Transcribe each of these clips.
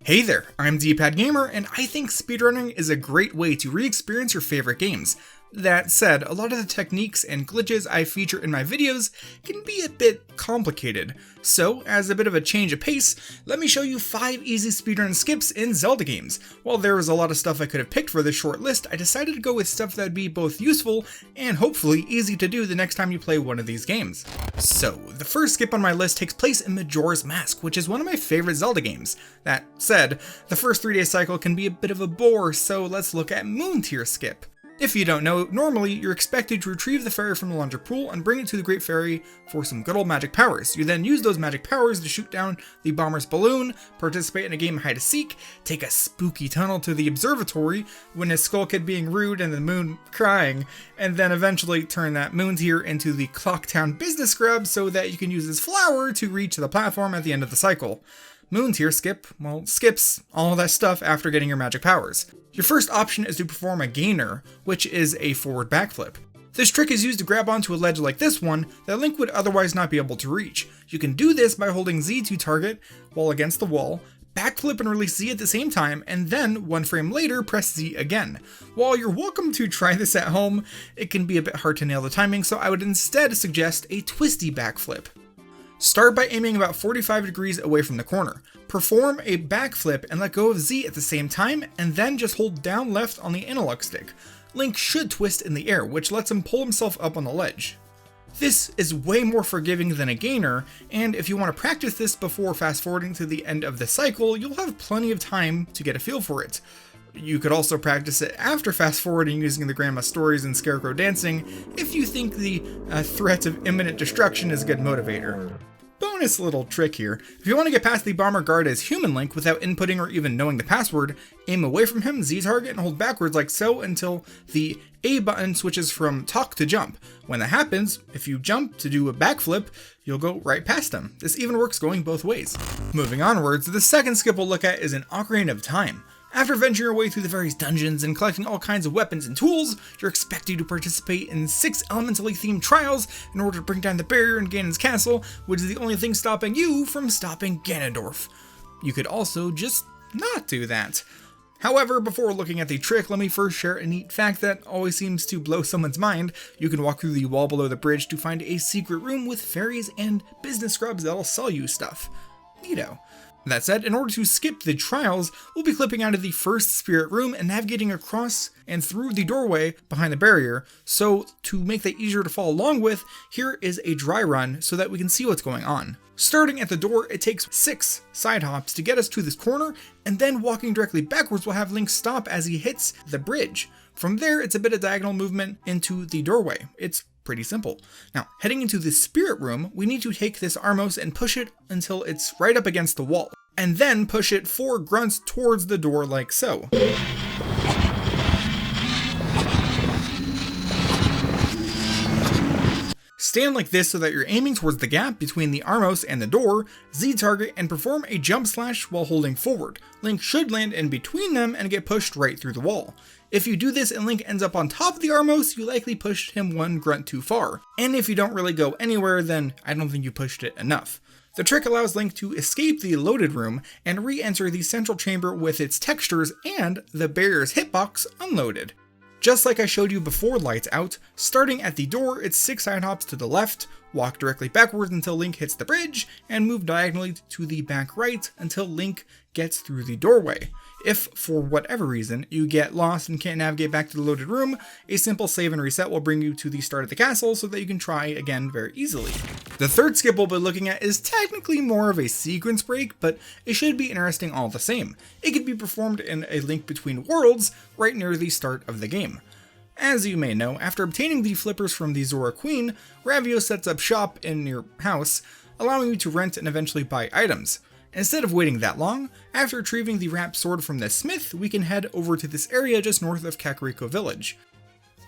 Hey there, I'm DPadGamer, and I think speedrunning is a great way to re-experience your favorite games. That said, a lot of the techniques and glitches I feature in my videos can be a bit complicated. So, as a bit of a change of pace, let me show you 5 easy speedrun skips in Zelda games. While there was a lot of stuff I could have picked for this short list, I decided to go with stuff that would be both useful and hopefully easy to do the next time you play one of these games. So, the first skip on my list takes place in Majora's Mask, which is one of my favorite Zelda games. That said, the first 3-day cycle can be a bit of a bore, so let's look at Moon Tier skip. If you don't know, normally you're expected to retrieve the fairy from the launcher pool and bring it to the Great Fairy for some good old magic powers. You then use those magic powers to shoot down the bomber's balloon, participate in a game of hide and seek, take a spooky tunnel to the observatory when a skull kid being rude and the moon crying, and then eventually turn that Moon Tier into the Clocktown business scrub so that you can use this flower to reach the platform at the end of the cycle. Moon Tier skip, well, skips all that stuff after getting your magic powers. Your first option is to perform a gainer, which is a forward backflip. This trick is used to grab onto a ledge like this one that Link would otherwise not be able to reach. You can do this by holding Z to target while against the wall, backflip and release Z at the same time, and then 1 frame later press Z again. While you're welcome to try this at home, it can be a bit hard to nail the timing, so I would instead suggest a twisty backflip. Start by aiming about 45 degrees away from the corner. Perform a backflip and let go of Z at the same time, and then just hold down left on the analog stick. Link should twist in the air, which lets him pull himself up on the ledge. This is way more forgiving than a gainer, and if you want to practice this before fast forwarding to the end of the cycle, you'll have plenty of time to get a feel for it. You could also practice it after fast forwarding using the Grandma Stories and Scarecrow Dancing if you think the threat of imminent destruction is a good motivator. Bonus little trick here, if you want to get past the bomber guard as human Link without inputting or even knowing the password, aim away from him, Z target, and hold backwards like so until the A button switches from talk to jump. When that happens, if you jump to do a backflip, you'll go right past him. This even works going both ways. Moving onwards, the second skip we'll look at is an Ocarina of Time. After venturing your way through the various dungeons and collecting all kinds of weapons and tools, you're expected to participate in 6 elementally themed trials in order to bring down the barrier in Ganon's castle, which is the only thing stopping you from stopping Ganondorf. You could also just not do that. However, before looking at the trick, let me first share a neat fact that always seems to blow someone's mind. You can walk through the wall below the bridge to find a secret room with fairies and business scrubs that'll sell you stuff. Neato. That said, in order to skip the trials, we'll be clipping out of the first spirit room and navigating across and through the doorway behind the barrier. So to make that easier to follow along with, here is a dry run so that we can see what's going on. Starting at the door, it takes 6 side hops to get us to this corner, and then walking directly backwards will have Link stop as he hits the bridge. From there, it's a bit of diagonal movement into the doorway. It's pretty simple. Now, heading into the spirit room, we need to take this Armos and push it until it's right up against the wall, and then push it 4 grunts towards the door like so. Stand like this so that you're aiming towards the gap between the Armos and the door, Z target, and perform a jump slash while holding forward. Link should land in between them and get pushed right through the wall. If you do this and Link ends up on top of the Armos, you likely pushed him 1 grunt too far. And if you don't really go anywhere, then I don't think you pushed it enough. The trick allows Link to escape the loaded room and re-enter the central chamber with its textures and the barrier's hitbox unloaded. Just like I showed you before Lights Out, starting at the door, it's 6 side hops to the left, walk directly backwards until Link hits the bridge, and move diagonally to the back right until Link gets through the doorway. If, for whatever reason, you get lost and can't navigate back to the loaded room, a simple save and reset will bring you to the start of the castle so that you can try again very easily. The third skip we'll be looking at is technically more of a sequence break, but it should be interesting all the same. It could be performed in a Link Between Worlds right near the start of the game. As you may know, after obtaining the flippers from the Zora Queen, Ravio sets up shop in your house, allowing you to rent and eventually buy items. Instead of waiting that long, after retrieving the wrapped sword from the smith, we can head over to this area just north of Kakariko Village.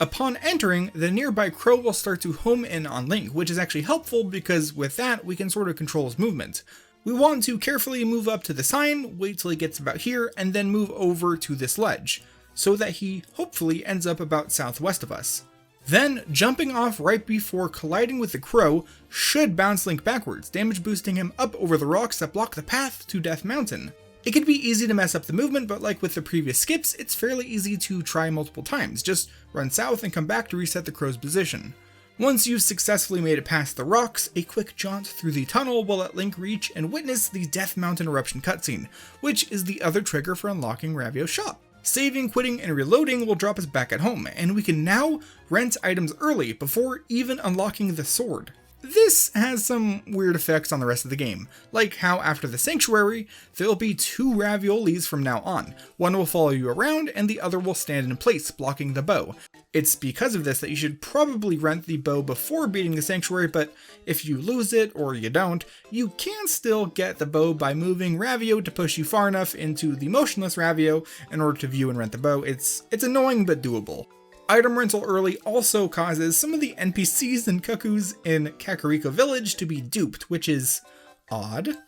Upon entering, the nearby crow will start to home in on Link, which is actually helpful because with that, we can sort of control his movement. We want to carefully move up to the sign, wait till he gets about here, and then move over to this ledge, so that he hopefully ends up about southwest of us. Then, jumping off right before colliding with the crow should bounce Link backwards, damage boosting him up over the rocks that block the path to Death Mountain. It can be easy to mess up the movement, but like with the previous skips, it's fairly easy to try multiple times. Just run south and come back to reset the crow's position. Once you've successfully made it past the rocks, a quick jaunt through the tunnel will let Link reach and witness the Death Mountain Eruption cutscene, which is the other trigger for unlocking Ravio's shop. Saving, quitting, and reloading will drop us back at home, and we can now rent items early before even unlocking the sword. This has some weird effects on the rest of the game, like how after the Sanctuary, there'll be 2 raviolis from now on. One will follow you around, and the other will stand in place, blocking the bow. It's because of this that you should probably rent the bow before beating the Sanctuary, but if you lose it, or you don't, you can still get the bow by moving Ravio to push you far enough into the motionless Ravio in order to view and rent the bow. It's annoying but doable. Item rental early also causes some of the NPCs and cuckoos in Kakariko Village to be duped, which is odd.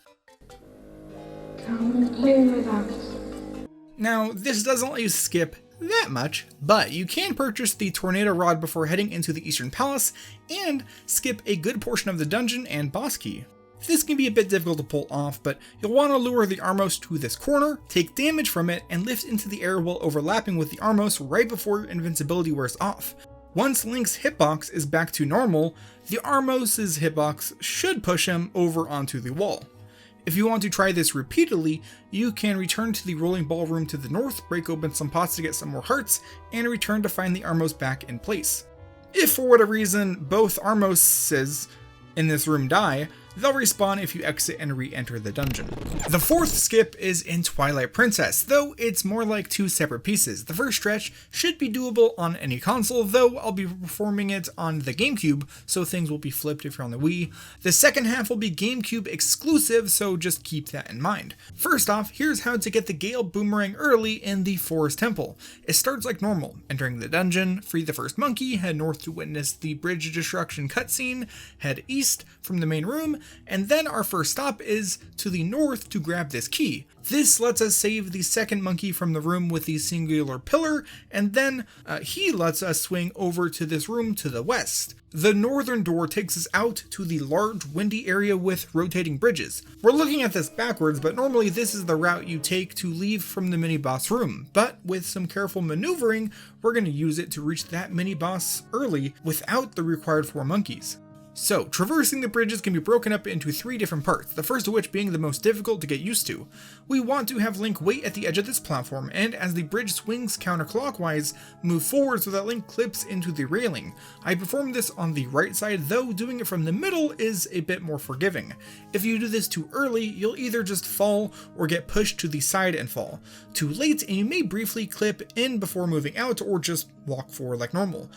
Now, this doesn't let you skip that much, but you can purchase the Tornado Rod before heading into the Eastern Palace and skip a good portion of the dungeon and boss key. This can be a bit difficult to pull off, but you'll want to lure the Armos to this corner, take damage from it, and lift into the air while overlapping with the Armos right before invincibility wears off. Once Link's hitbox is back to normal, the Armos' hitbox should push him over onto the wall. If you want to try this repeatedly, you can return to the rolling ballroom to the north, break open some pots to get some more hearts, and return to find the Armos back in place. If for whatever reason both Armoses in this room die, they'll respawn if you exit and re-enter the dungeon. The fourth skip is in Twilight Princess, though it's more like 2 separate pieces. The first stretch should be doable on any console, though I'll be performing it on the GameCube, so things will be flipped if you're on the Wii. The second half will be GameCube exclusive, so just keep that in mind. First off, here's how to get the Gale Boomerang early in the Forest Temple. It starts like normal. Entering the dungeon, free the first monkey, head north to witness the Bridge Destruction cutscene, head east from the main room, and then our first stop is to the north to grab this key. This lets us save the second monkey from the room with the singular pillar, and then he lets us swing over to this room to the west. The northern door takes us out to the large windy area with rotating bridges. We're looking at this backwards, but normally this is the route you take to leave from the mini-boss room, but with some careful maneuvering, we're going to use it to reach that mini-boss early without the required 4 monkeys. So, traversing the bridges can be broken up into 3 different parts, the first of which being the most difficult to get used to. We want to have Link wait at the edge of this platform, and as the bridge swings counterclockwise, move forward so that Link clips into the railing. I performed this on the right side, though doing it from the middle is a bit more forgiving. If you do this too early, you'll either just fall or get pushed to the side and fall. Too late, and you may briefly clip in before moving out, or just walk forward like normal.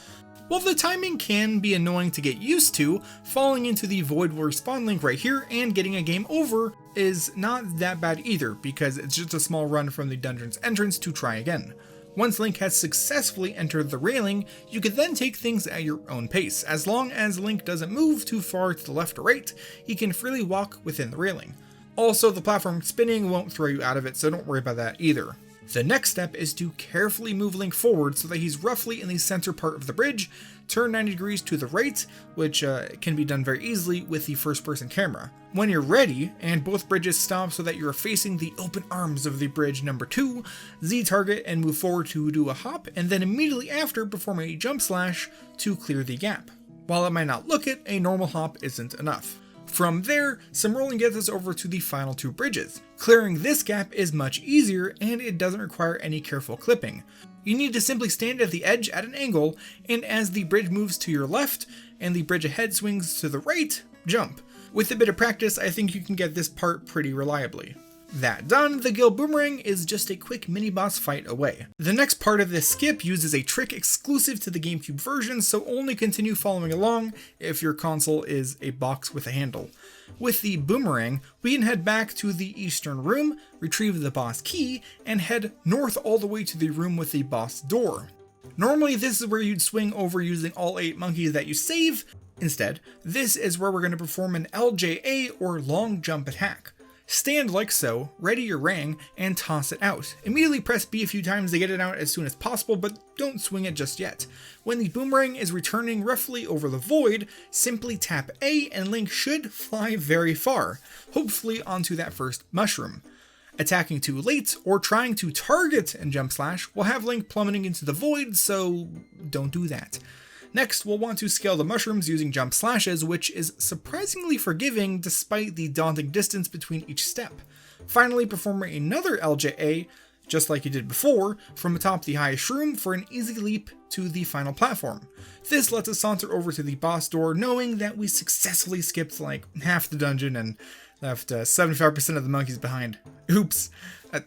While the timing can be annoying to get used to, falling into the void will respawn Link right here, and getting a game over is not that bad either, because it's just a small run from the dungeon's entrance to try again. Once Link has successfully entered the railing, you can then take things at your own pace. As long as Link doesn't move too far to the left or right, he can freely walk within the railing. Also, the platform spinning won't throw you out of it, so don't worry about that either. The next step is to carefully move Link forward so that he's roughly in the center part of the bridge, turn 90 degrees to the right, which can be done very easily with the first-person camera. When you're ready, and both bridges stop so that you're facing the open arms of the bridge number 2, Z-target and move forward to do a hop, and then immediately after perform a jump slash to clear the gap. While it might not look it, a normal hop isn't enough. From there, some rolling gets us over to the final 2 bridges. Clearing this gap is much easier, and it doesn't require any careful clipping. You need to simply stand at the edge at an angle, and as the bridge moves to your left and the bridge ahead swings to the right, jump. With a bit of practice, I think you can get this part pretty reliably. That done, the Gale Boomerang is just a quick mini-boss fight away. The next part of this skip uses a trick exclusive to the GameCube version, so only continue following along if your console is a box with a handle. With the boomerang, we can head back to the eastern room, retrieve the boss key, and head north all the way to the room with the boss door. Normally this is where you'd swing over using all 8 monkeys that you save. Instead, this is where we're going to perform an LJA or long jump attack. Stand like so, ready your rang, and toss it out. Immediately press B a few times to get it out as soon as possible, but don't swing it just yet. When the boomerang is returning roughly over the void, simply tap A and Link should fly very far, hopefully onto that first mushroom. Attacking too late or trying to target and jump slash will have Link plummeting into the void, so don't do that. Next, we'll want to scale the mushrooms using jump slashes, which is surprisingly forgiving despite the daunting distance between each step. Finally, perform another LJA, just like you did before, from atop the highest room for an easy leap to the final platform. This lets us saunter over to the boss door, knowing that we successfully skipped like half the dungeon and left 75% of the monkeys behind. Oops.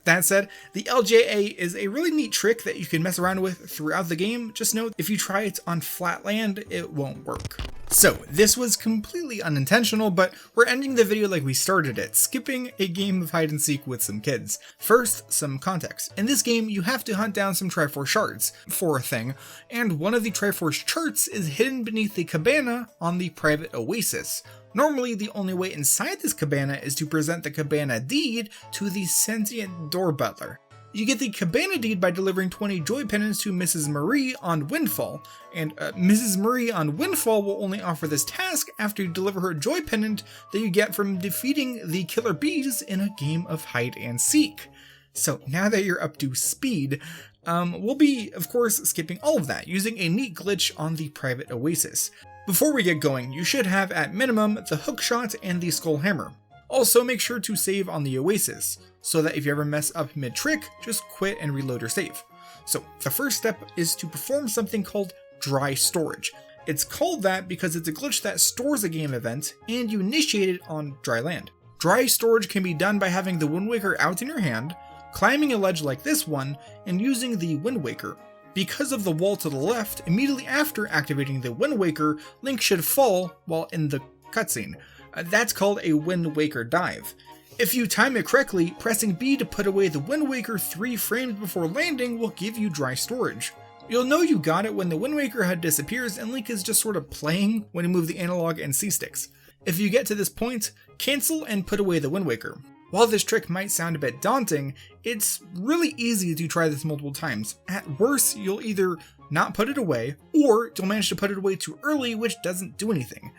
That said, the LJA is a really neat trick that you can mess around with throughout the game. Just note, if you try it on flat land, it won't work. So, this was completely unintentional, but we're ending the video like we started it, skipping a game of hide and seek with some kids. First, some context. In this game, you have to hunt down some Triforce shards, for a thing, and one of the Triforce charts is hidden beneath the cabana on the private oasis. Normally, the only way inside this cabana is to present the cabana deed to the sentient door butler. You get the cabana deed by delivering 20 joy pendants to Mrs. Marie on Windfall, and Mrs. Marie on Windfall will only offer this task after you deliver her joy pendant that you get from defeating the killer bees in a game of hide and seek. So now that you're up to speed, we'll be, of course, skipping all of that, using a neat glitch on the private oasis. Before we get going, you should have at minimum the hookshot and the skull hammer. Also make sure to save on the oasis, so that if you ever mess up mid-trick, just quit and reload your save. So the first step is to perform something called dry storage. It's called that because it's a glitch that stores a game event and you initiate it on dry land. Dry storage can be done by having the Wind Waker out in your hand, climbing a ledge like this one, and using the Wind Waker. Because of the wall to the left, immediately after activating the Wind Waker, Link should fall while in the cutscene. That's called a Wind Waker dive. If you time it correctly, pressing B to put away the Wind Waker 3 frames before landing will give you dry storage. You'll know you got it when the Wind Waker HUD disappears and Link is just sort of playing when you move the analog and C sticks. If you get to this point, cancel and put away the Wind Waker. While this trick might sound a bit daunting, it's really easy to try this multiple times. At worst, you'll either not put it away, or you'll manage to put it away too early, which doesn't do anything.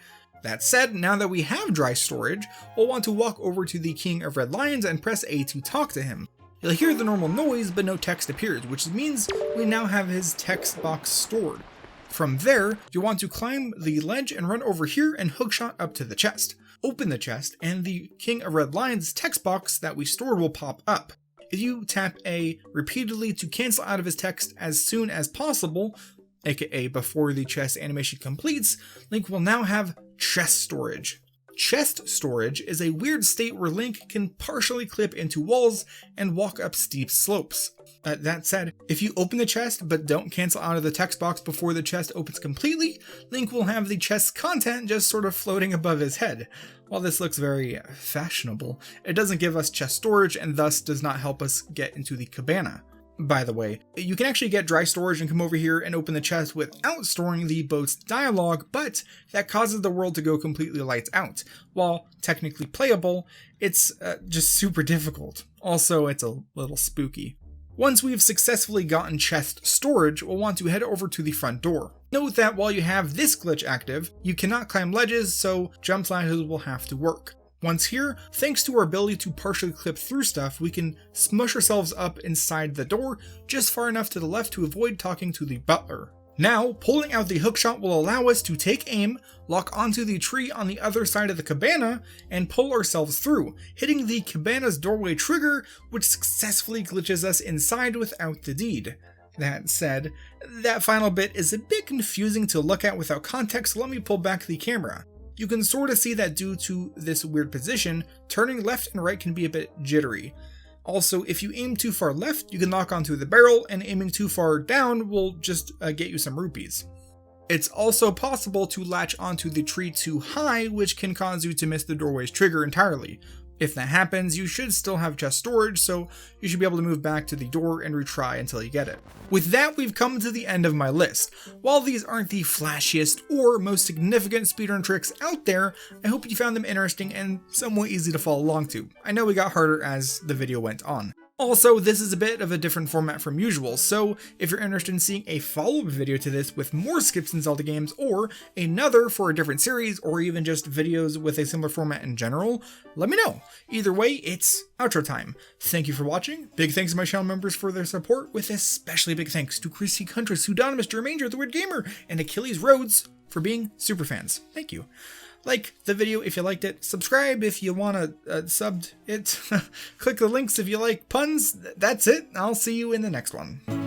That said, now that we have dry storage, we'll want to walk over to the King of Red Lions and press A to talk to him. You'll hear the normal noise, but no text appears, which means we now have his text box stored. From there, you'll want to climb the ledge and run over here and hookshot up to the chest. Open the chest, and the King of Red Lions text box that we stored will pop up. If you tap A repeatedly to cancel out of his text as soon as possible, aka before the chest animation completes, Link will now have chest storage. Chest storage is a weird state where Link can partially clip into walls and walk up steep slopes. That said, if you open the chest but don't cancel out of the text box before the chest opens completely, Link will have the chest's content just sort of floating above his head. While this looks very fashionable, it doesn't give us chest storage and thus does not help us get into the cabana. By the way, you can actually get dry storage and come over here and open the chest without storing the boat's dialogue, but that causes the world to go completely lights out. While technically playable, it's just super difficult. Also, it's a little spooky. Once we've successfully gotten chest storage, we'll want to head over to the front door. Note that while you have this glitch active, you cannot climb ledges, so jump slashes will have to work. Once here, thanks to our ability to partially clip through stuff, we can smush ourselves up inside the door just far enough to the left to avoid talking to the butler. Now, pulling out the hookshot will allow us to take aim, lock onto the tree on the other side of the cabana, and pull ourselves through, hitting the cabana's doorway trigger, which successfully glitches us inside without the deed. That said, that final bit is a bit confusing to look at without context, so let me pull back the camera. You can sort of see that due to this weird position, turning left and right can be a bit jittery. Also, if you aim too far left, you can lock onto the barrel, and aiming too far down will just get you some rupees. It's also possible to latch onto the tree too high, which can cause you to miss the doorway's trigger entirely. If that happens, you should still have chest storage, so you should be able to move back to the door and retry until you get it. With that, we've come to the end of my list. While these aren't the flashiest or most significant speedrun tricks out there, I hope you found them interesting and somewhat easy to follow along to. I know we got harder as the video went on. Also, this is a bit of a different format from usual, so if you're interested in seeing a follow-up video to this with more skips in Zelda games, or another for a different series, or even just videos with a similar format in general, let me know. Either way, it's outro time. Thank you for watching. Big thanks to my channel members for their support, with especially big thanks to Chrissy Kuntra, Pseudonymous, Jermaine, The Weird Gamer, and Achilles Rhodes for being super fans. Thank you. Like the video if you liked it, subscribe if you want to subbed it, click the links if you like puns. That's it. I'll see you in the next one.